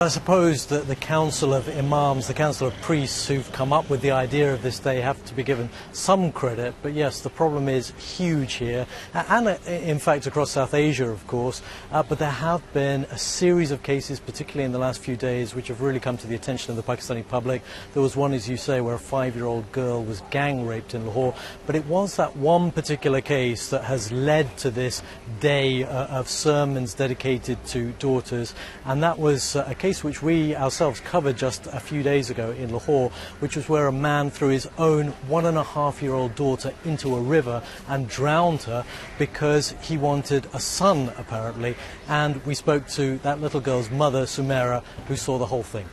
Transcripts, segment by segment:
I suppose that the Council of Imams, the Council of Priests who've come up with the idea of this day have to be given some credit, but yes, the problem is huge here, and in fact across South Asia, of course, but there have been a series of cases, particularly in the last few days, which have really come to the attention of the Pakistani public. There was one, as you say, where a 5-year-old girl was gang raped in Lahore, but it was that one particular case that has led to this day of sermons dedicated to daughters, and that was a case which we ourselves covered just a few days ago in Lahore, which was where a man threw his own 1.5-year-old daughter into a river and drowned her because he wanted a son, apparently. And we spoke to that little girl's mother, Sumaira, who saw the whole thing.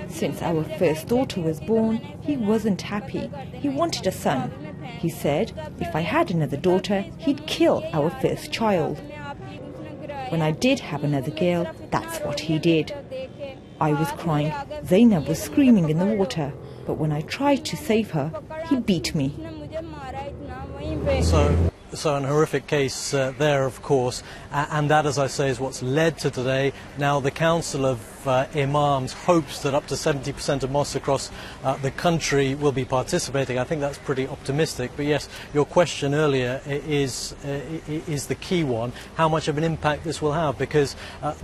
Since our first daughter was born, he wasn't happy. He wanted a son. He said if I had another daughter, he'd kill our first child. When I did have another girl, that's what he did. I was crying, Zainab was screaming in the water, but when I tried to save her, he beat me. So an horrific case there, of course, and that, as I say, is what's led to today. Now the Council of Imams hopes that up to 70% of mosques across the country will be participating. I think that's pretty optimistic, but yes, your question earlier is the key one, how much of an impact this will have, because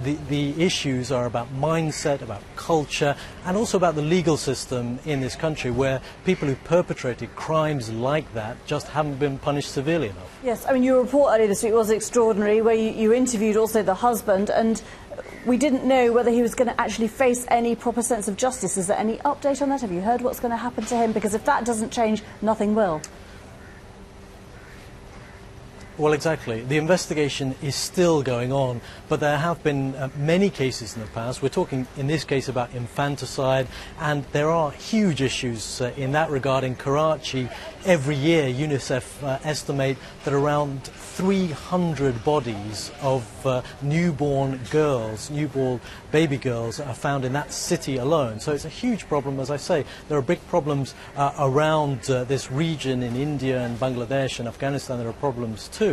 the issues are about mindset, about culture, and also about the legal system in this country, where people who perpetrated crimes like that just haven't been punished severely enough. Yes, I mean, your report earlier this week was extraordinary, where you interviewed also the husband, and we didn't know whether he was going to actually face any proper sense of justice. Is there any update on that? Have you heard what's going to happen to him? Because if that doesn't change, nothing will. Well, exactly. The investigation is still going on, but there have been many cases in the past. We're talking in this case about infanticide, and there are huge issues in that regard. In Karachi, every year UNICEF estimate that around 300 bodies of newborn girls, newborn baby girls, are found in that city alone. So it's a huge problem, as I say. There are big problems around this region in India and Bangladesh and Afghanistan. There are problems too.